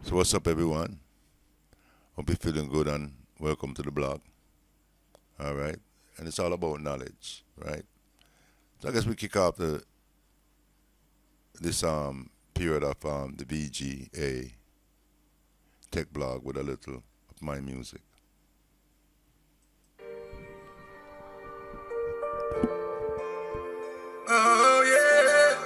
So what's up, everyone? Hope you're feeling good and welcome to the blog. All right, and it's all about knowledge, right? So I guess we kick off this period of the VGA tech blog with a little of my music. Oh yeah, yeah.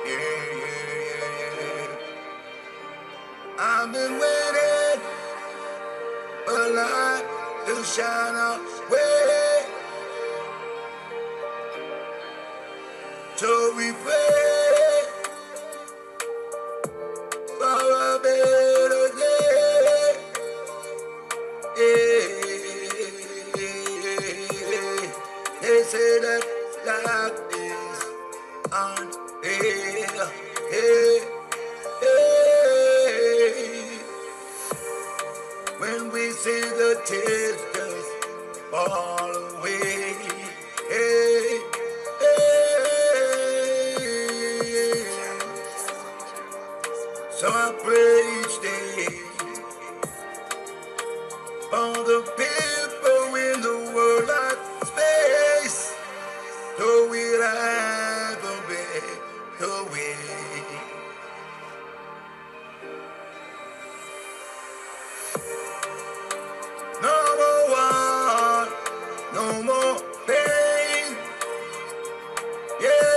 Yeah. I've been waiting a lot to shine away. So we pray for a better day. They say that life is unreal. Hey, hey. When we see the tears just fall away. Hey, hey. So I pray each day for the people in the world like space, so we'll have a better way. No more war, no more pain, yeah.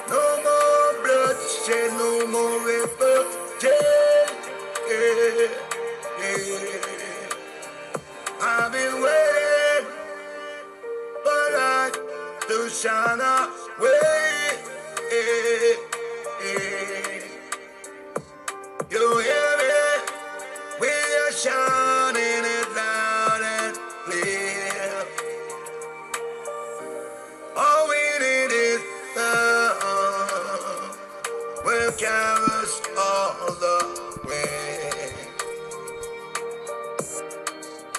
No more bloodshed, no more replication. Yeah, yeah. I've been waiting for light to shine away. Yeah, yeah. You hear me? We are shining it loud and clear. All we need is love. Will carry us all the way.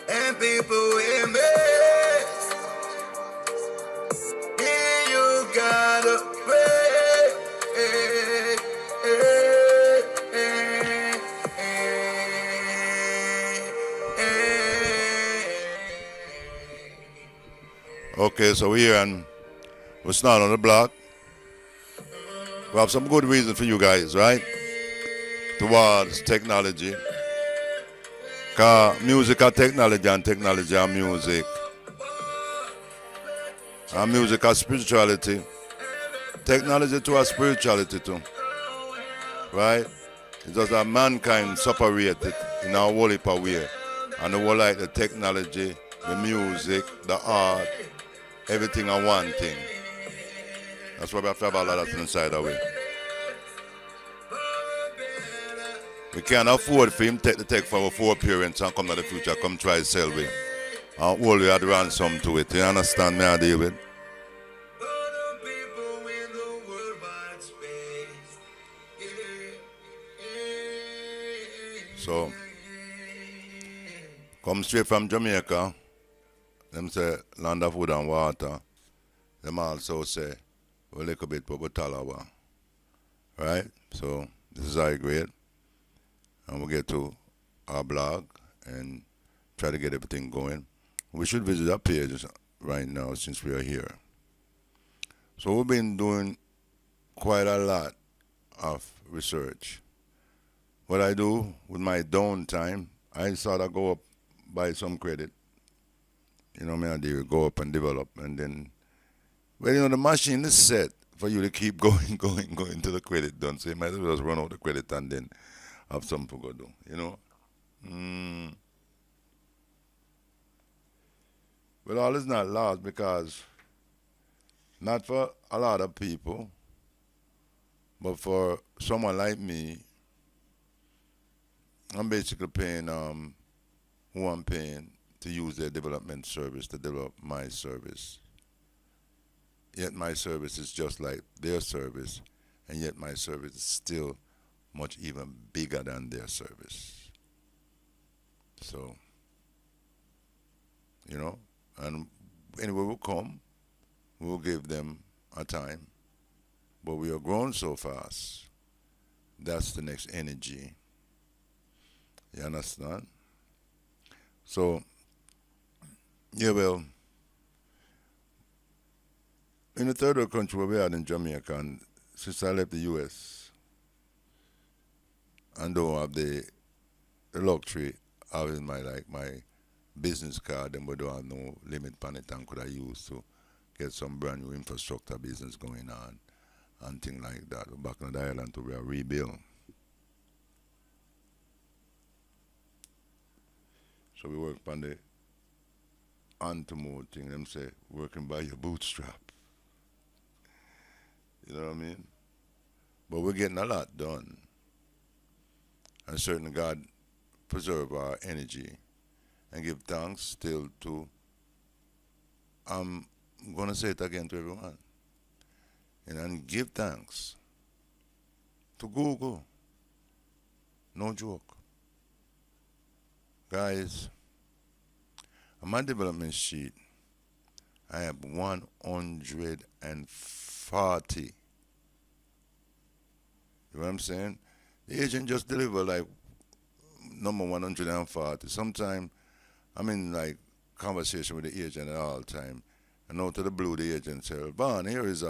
And people in me, yeah, you gotta pray. Okay, so we're here and we're starting on the blog. We have some good reason for you guys, right? Towards technology. Cause music are technology and technology are music. And music are spirituality. Technology to our spirituality too. Right? It's just that mankind separated in a whole heap of way. And the whole like the technology, the music, the art, everything are one thing. That's why we have to have all of that inside our way. We can't afford for him take the tech for our four parents and come to the future, come try sell we. And all we had ransom to it. You understand me, David? So, come straight from Jamaica. Them say land of wood and water. Them also say a little bit for Talawa. Right? So, this is high grade. And we'll get to our blog and try to get everything going. We should visit our page right now since we are here. So we've been doing quite a lot of research. What I do with my downtime, I sort of go up buy some credit. You know, me I do go up and develop, and then, well, you know, the machine is set for you to keep going, going to the credit done. So you might as well just run out the credit and then have something to do. You know. But all is not lost because not for a lot of people, but for someone like me, I'm basically paying who I'm paying to use their development service to develop my service. Yet my service is just like their service, and yet my service is still much even bigger than their service. So, you know, and anyway, we'll come, we'll give them a time. But we are growing so fast. That's the next energy. You understand? So, yeah, well, in the third world country where we are in Jamaica, and since I left the US, I don't have the luxury of in my like my business card, and we don't have no limit on it and could I use to get some brand new infrastructure business going on and things like that. Back in the island to be a rebuild. So we work on the anti-mode thing, them say working by your bootstrap. You know what I mean? But we're getting a lot done. And certainly God preserve our energy and give thanks still to, I'm going to say it again to everyone, and give thanks to Google. No joke. Guys, on my development sheet, I have 140. You know what I'm saying? The agent just deliver like number 140. Sometimes I'm in like conversation with the agent at all time. And out of the blue, the agent said, Vaughn, here is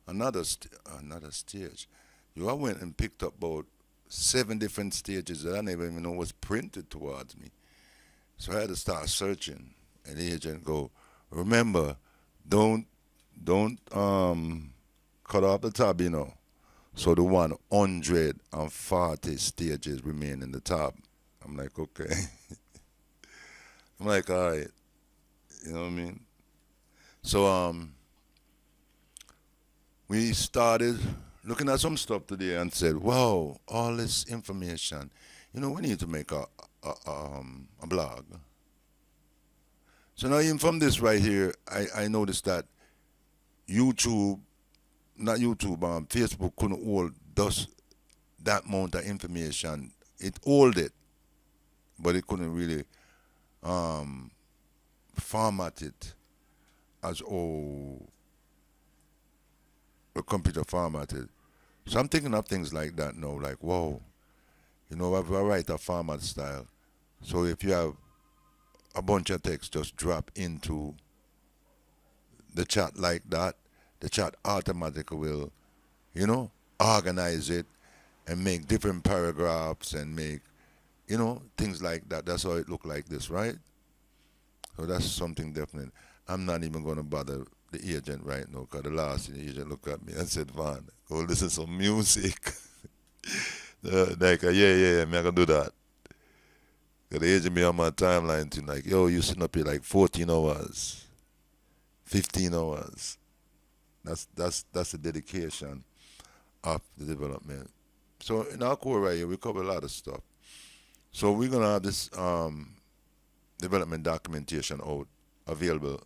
another stage. You I went and picked up about 7 different stages that I never even know was printed towards me. So I had to start searching. And the agent go, remember, don't cut off the tab, you know. So the 140 stages remain in the top. I'm like, okay. I'm like, all right. You know what I mean? So we started looking at some stuff today and said, wow, all this information. You know, we need to make a blog. So now even from this right here, I noticed that YouTube, not YouTube, Facebook couldn't hold that amount of information. It hold it, but it couldn't really format it as a computer formatted. So I'm thinking of things like that now, like, whoa, you know, if I write a format style, so if you have a bunch of text just drop into the chat like that, the chat automatically will, you know, organize it and make different paragraphs and make, you know, things like that. That's how it look like this, right? So that's something definite. I'm not even going to bother the agent right now because the last thing the agent looked at me and said, Van, go listen to some music. Like, yeah, I'm going to do that. Because the agent be on my timeline to like, yo, you sitting up here like 14 hours, 15 hours. That's the dedication of the development. So in our core right here, we cover a lot of stuff. So we're going to have this development documentation out available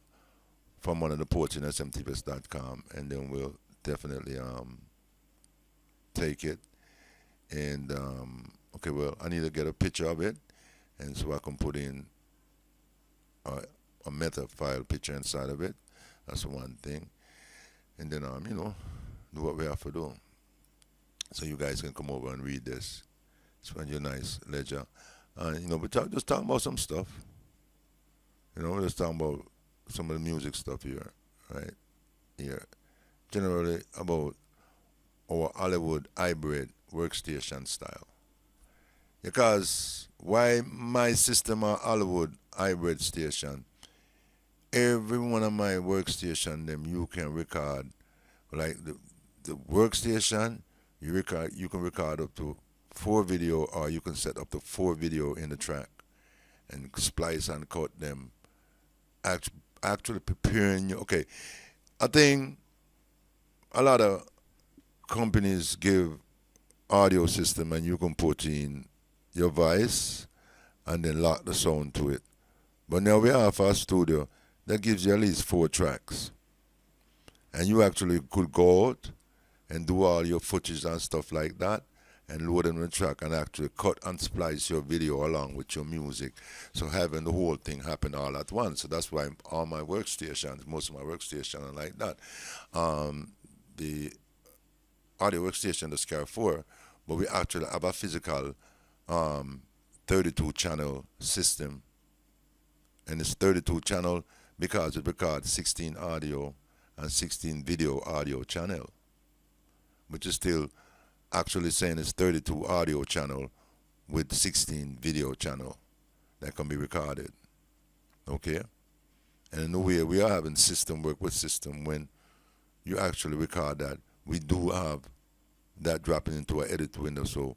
from one of the ports in smtvs.com, and then we'll definitely take it. And okay, well, I need to get a picture of it, and so I can put in a meta file picture inside of it. That's one thing. And then you know, do what we have to do. So you guys can come over and read this. It's on your nice ledger. You know, but just talking about some stuff. You know, we're just talking about some of the music stuff here, right? Here. Generally about our Hollywood hybrid workstation style. Because why my system are Hollywood hybrid station, every one of my workstation them you can record, like the workstation, you can record up to 4 video, or you can set up to 4 video in the track and splice and cut them, actually preparing you. Okay, I think a lot of companies give audio system and you can put in your voice and then lock the sound to it. But now we have a studio that gives you at least 4 tracks. And you actually could go out and do all your footage and stuff like that and load them on the track and actually cut and splice your video along with your music. So having the whole thing happen all at once. So that's why all my workstations, most of my workstations are like that. The audio workstation does carry 4, but we actually have a physical 32 channel system. And it's 32 channel because it records 16 audio and 16 video audio channel. But you're still actually saying it's 32 audio channel with 16 video channel that can be recorded. Okay? And in a way, we are having system work with system when you actually record that. We do have that dropping into an edit window, so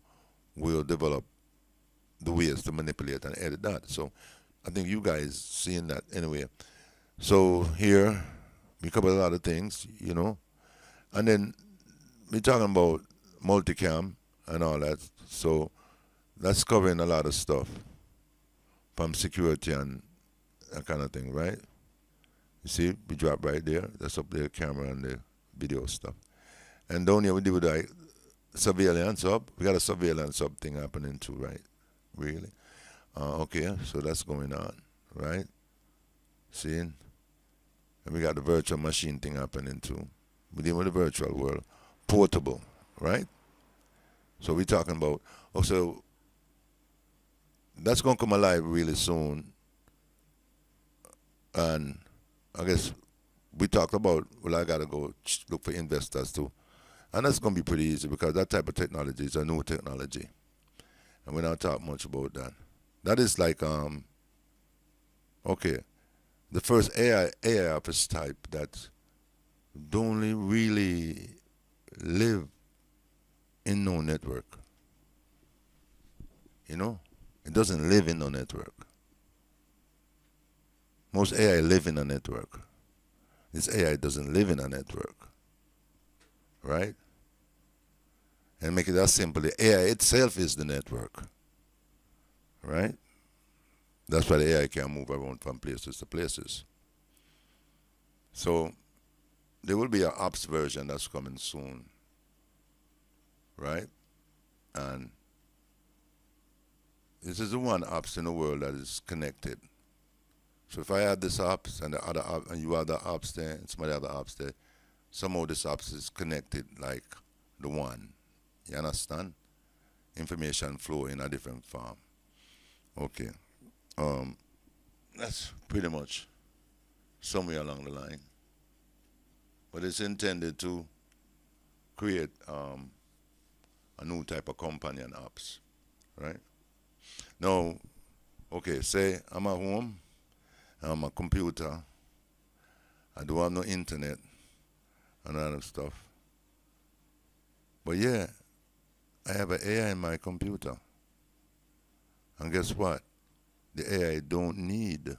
we'll develop the ways to manipulate and edit that. So I think you guys seeing that anyway. So here, we cover a lot of things, you know. And then we're talking about multicam and all that. So that's covering a lot of stuff from security and that kind of thing, right? You see, we drop right there. That's up there, camera and the video stuff. And down here we do like surveillance up. We got a surveillance up thing happening too, right? Really? Okay, so that's going on, right? Seeing? And we got the virtual machine thing happening too. We deal with the virtual world. Portable, right? So we're talking about, also, that's going to come alive really soon. And I guess we talked about, well, I got to go look for investors too. And that's going to be pretty easy because that type of technology is a new technology. And we don't talk much about that. That is like, okay, the first AI office type that don't really live in no network. You know? It doesn't live in no network. Most AI live in a network. This AI doesn't live in a network. Right? And make it that simple. The AI itself is the network. Right? That's why the AI can move around from places to places. So there will be an ops version that's coming soon. Right? And this is the one ops in the world that is connected. So if I add this ops and the other ops, and you add the ops there, and some other ops there, somehow this ops is connected like the one. You understand? Information flow in a different form. Okay. That's pretty much somewhere along the line. But it's intended to create a new type of companion apps, right? Now, okay, say I'm at home, I'm a computer, I don't have no internet and all that stuff. But yeah, I have an AI in my computer. And guess what? The AI don't need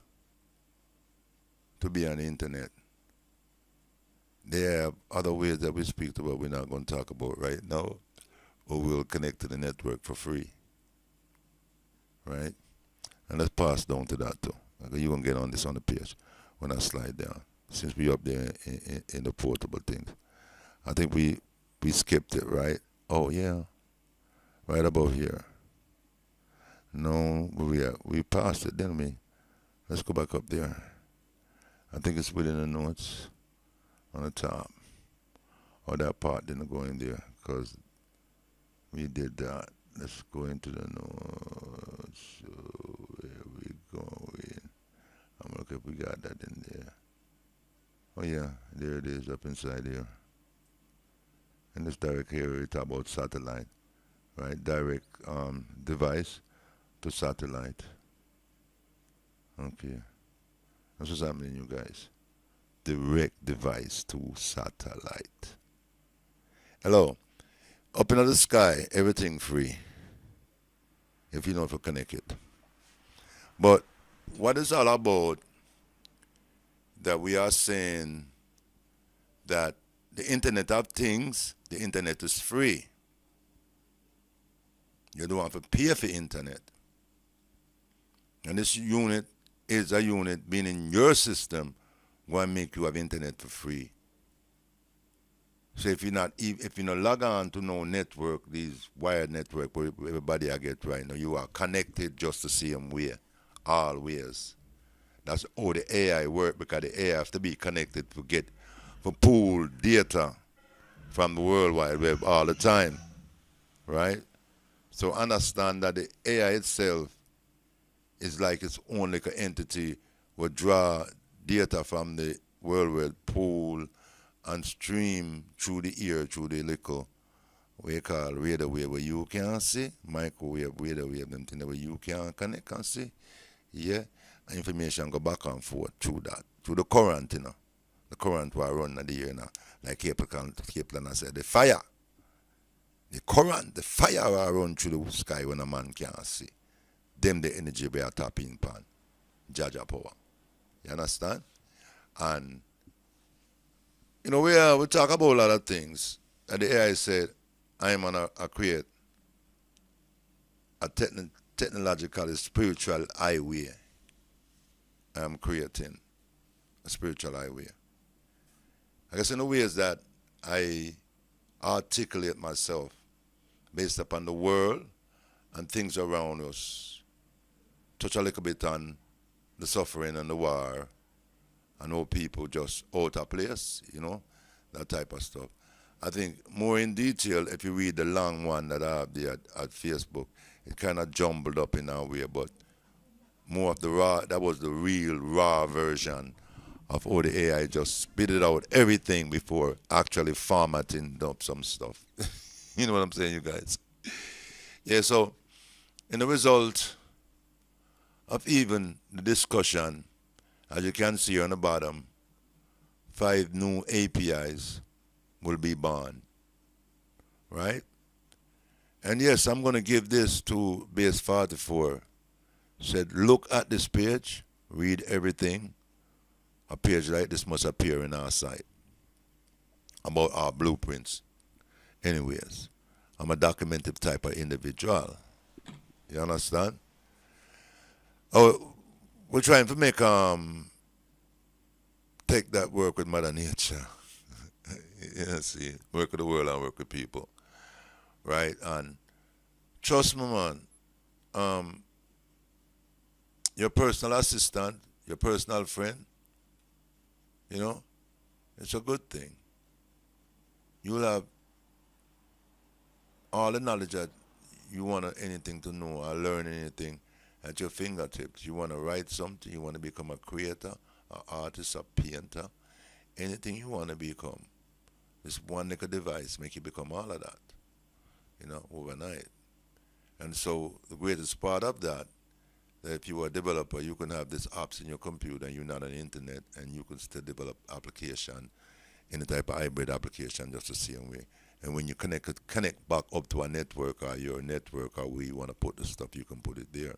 to be on the internet. They have other ways that we speak about we're not going to talk about right now, or we'll connect to the network for free. Right? And let's pass down to that too. You're going to get on this on the page when I slide down. Since we're up there in the portable things. I think we skipped it, right? Oh, yeah. Right about here. No, we passed it, didn't we? Let's go back up there. I think it's within the notes on the top. Or that part didn't go in there because we did that. Let's go into the notes. So where we going? I'm gonna look if we got that in there. Oh yeah, there it is up inside here. In this direct here we talk about satellite. Right? Direct device to satellite. Okay. That's what's happening, you guys. Direct device to satellite. Hello. Up in the sky, everything free. If you know how to connect it. But what is all about that we are saying that the Internet of Things, the Internet is free. You don't have to pay for internet. And this unit is a unit being in your system going to make you have internet for free. So if you not log on to no network, these wired network where everybody I get right now, you are connected just the same way, always. That's how the AI work because the AI have to be connected to get for pool data from the World Wide Web all the time, right? So understand that the AI itself is like its own like an entity will draw data from the World Wide pool and stream through the ear, through the little we call radio wave where you can see, microwave, radio wave, them thing where you can connect and see. Yeah. And information go back and forth through that. Through the current, The current will run in the air now. Like Capleton said, the fire. The current, the fire will run through the sky when a man can't see. Them the energy we are tapping pan. Jaja power. You understand? And we talk about a lot of things. And the AI said, I'm gonna create a technological spiritual highway. I'm creating a spiritual highway. I guess in the ways that I articulate myself based upon the world and things around us, touch a little bit on the suffering and the war and how people just out of place, that type of stuff. I think more in detail, if you read the long one that I have there at Facebook, it kind of jumbled up in our way, but more of the raw, that was the real raw version of how the AI just spit it out everything before actually formatting up some stuff. You know what I'm saying, you guys? Yeah, so in the result of even the discussion, as you can see on the bottom, 5 new APIs will be born, right? And yes, I'm going to give this to Base 44. Said, look at this page, read everything. A page like this must appear in our site about our blueprints. Anyways, I'm a documentive type of individual. You understand? Oh, we're trying to make take that work with Mother Nature. See, work with the world and work with people, right? And trust me, man. Your personal assistant, your personal friend, it's a good thing. You'll have all the knowledge that you want anything to know or learn anything at your fingertips. You want to write something, you want to become a creator, an artist, a painter, anything you want to become. This one little device make you become all of that, overnight. And so the greatest part of that if you are a developer, you can have these apps in your computer and you're not on the internet and you can still develop application in a type of hybrid application just the same way. And when you connect back up to a network or your network or where you want to put the stuff, you can put it there.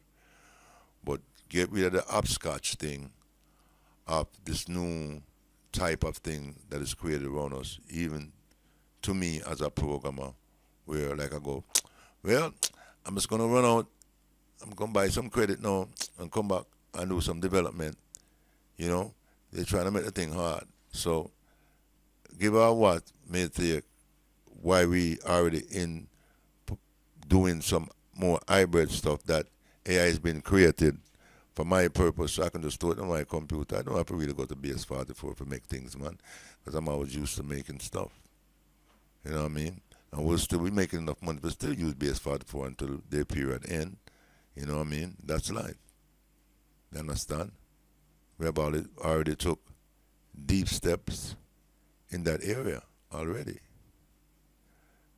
But get rid of the hopscotch thing of this new type of thing that is created around us, even to me as a programmer, where like I go, well, I'm just going to run out, I'm going to buy some credit now and come back and do some development. They're trying to make the thing hard. So give her what may take why we already in doing some more hybrid stuff that AI has been created for my purpose, so I can just do it on my computer. I don't have to really go to BS44 to make things, man, because I'm always used to making stuff. You know what I mean? And we'll still be making enough money to still use BS44 until their period end. You know what I mean? That's life. You understand? We have already took deep steps in that area already.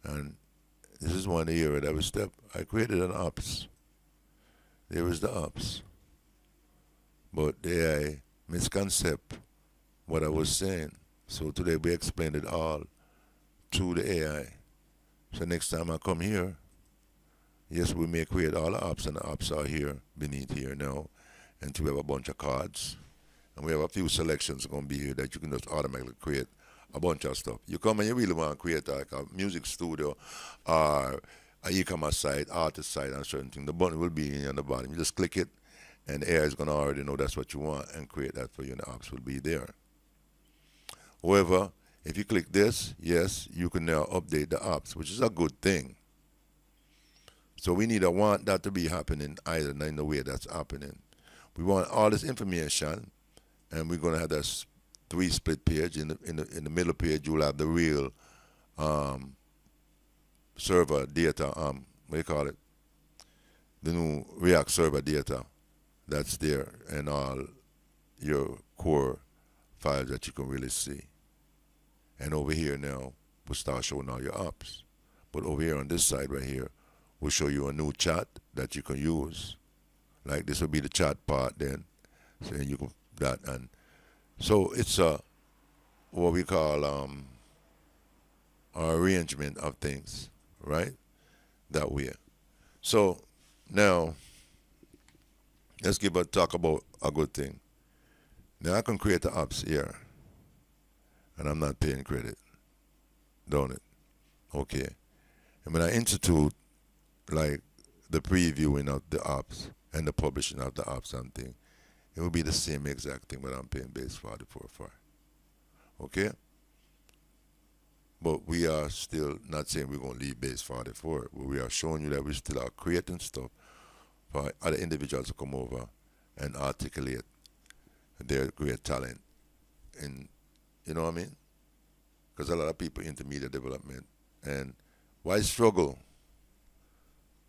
And this is one area that we step. I created an ops. There is the ops. But the AI misconcept what I was saying. So today we explained it all to the AI. So next time I come here, yes, we may create all the apps, and the apps are here, beneath here now. And we have a bunch of cards. And we have a few selections going to be here that you can just automatically create a bunch of stuff. You come and you really want to create like a music studio or a e-commerce site, artist site, and certain thing. The button will be on the bottom. You just click it, and the AI is going to already know that's what you want and create that for you, and the apps will be there. However, If you click this, yes, you can now update the apps, which is a good thing. So we need to want that to be happening either in the way that's happening. We want all this information, and we're gonna have that three split page. In the middle page, you'll have the real um, server data. What do you call it? The new React server data that's there, and all your core files that you can really see. And over here now, we'll start showing all your apps. But over here on this side right here, we'll show you a new chat that you can use. Like this will be the chat part then. So you can that, and so it's a what we call arrangement of things, right? That way. So now let's talk about a good thing. Now I can create the apps here, and I'm not paying credit, don't it? Okay. And when I institute like the previewing of the apps and the publishing of the apps and thing, it will be the same exact thing when I'm paying base 44 for. Okay? But we are still not saying we're going to leave base 44. But we are showing you that we still are creating stuff for other individuals to come over and articulate their great talent. And you know what I mean? Because a lot of people into media development. And why struggle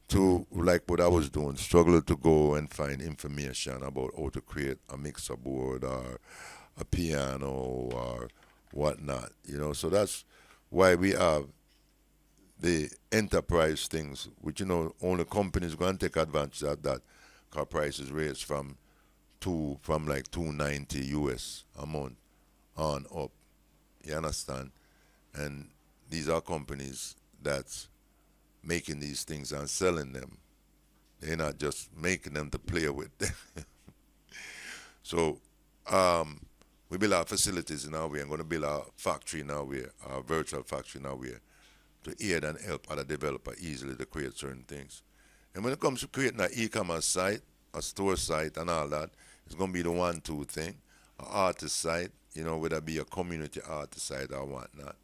to, like what I was doing, struggle to go and find information about how to create a mixer board or a piano or whatnot, you know. So that's why we have the enterprise things, which, you know, only companies going to take advantage of that, because prices raised from like 290 US a month on up. You understand? And these are companies that's making these things and selling them. They're not just making them to play with. So we build our facilities in our way. I'm going to build our factory in our way, our virtual factory in our way, to aid and help other developers easily to create certain things. And when it comes to creating an e-commerce site, a store site and all that, it's going to be the 1-2 thing. An artist site, you know, whether it be a community artist site or whatnot.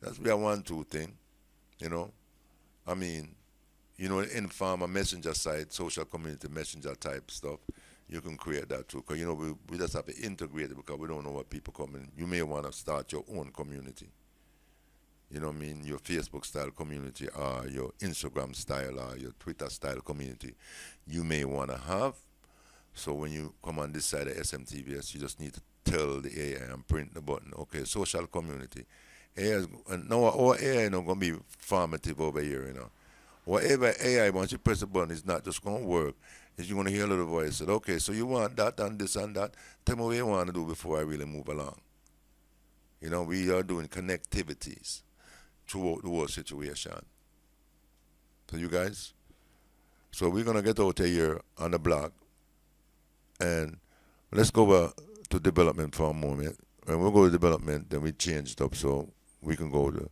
That's be a 1-2 thing, you know. I mean, you know, informal messenger site, social community messenger type stuff, you can create that too. Because, you know, we just have to integrate it because we don't know what people come in. You may want to start your own community. You know what I mean? Your Facebook style community or your Instagram style or your Twitter style community you may want to have. So when you come on this side of Smtvs, you just need to tell the AI and print the button. Okay, social community. AI is, and now our AI is not going to be formative over here, you know. Whatever AI, once you press the button, it's not just going to work. It's you're going to hear a little voice that, okay, so you want that and this and that. Tell me what you want to do before I really move along. You know, we are doing connectivities throughout the whole situation. So you guys, so we're going to get out of here on the block, and let's go over to development for a moment. And we'll go to development, then we change it up so we can go to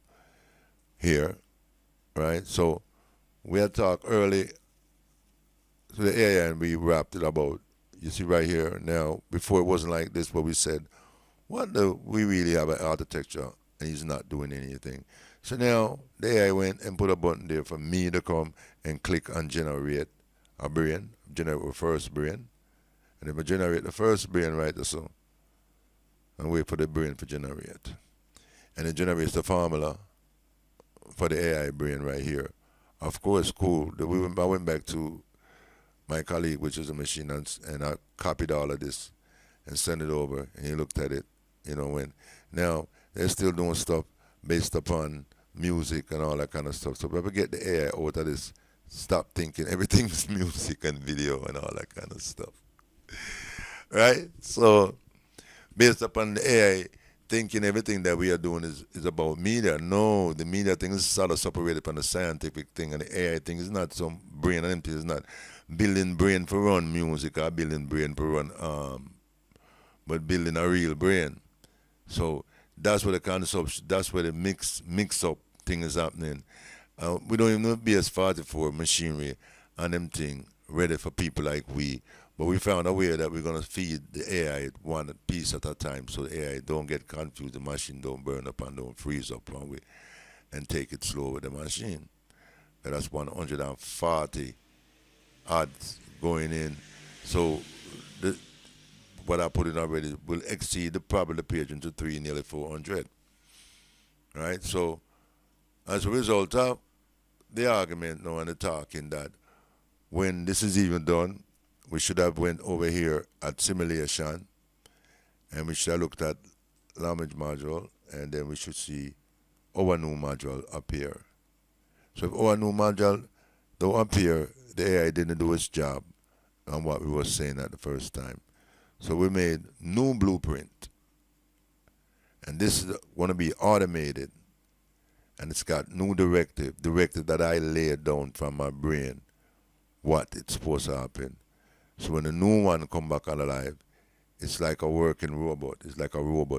here, right? So we had talked early to the AI, and we wrapped it about, you see right here now, before it wasn't like this, but we said, what do we really have an architecture, and he's not doing anything. So now the AI went and put a button there for me to come and click and generate a brain, generate a first brain. And if I generate the first brain right so, and wait for the brain to generate. And it generates the formula for the AI brain right here. Of course, cool. I went back to my colleague, which is a machine, and I copied all of this and sent it over, and he looked at it, you know, when now they're still doing stuff based upon music and all that kind of stuff. So if I get the AI out of this, stop thinking everything's music and video and all that kind of stuff. Right? So based upon the AI thinking everything that we are doing is about media. No, the media thing is sort of separated from the scientific thing, and the AI thing is not some brain and empty. It's not building brain for run music or building brain for run but building a real brain. So that's where the concept, that's where the mix up thing is happening. We don't even know BS44 machinery and them thing ready for people like we. But we found a way that we're going to feed the AI one piece at a time so the AI don't get confused, the machine don't burn up and don't freeze up one way, and take it slow with the machine. And that's 140 odds going in. So the, what I put in already will exceed the probability page into 3, nearly 400. Right? So as a result of the argument now and the talking that when this is even done, we should have went over here at simulation and we should have looked at language module and then we should see our new module appear. So if our new module don't appear, the AI didn't do its job on what we were saying at the first time. So we made new blueprint. And this is going to be automated. And it's got new directive that I laid down from my brain, what it's supposed to happen. So when the new one come back alive, it's like a working robot. It's like a robot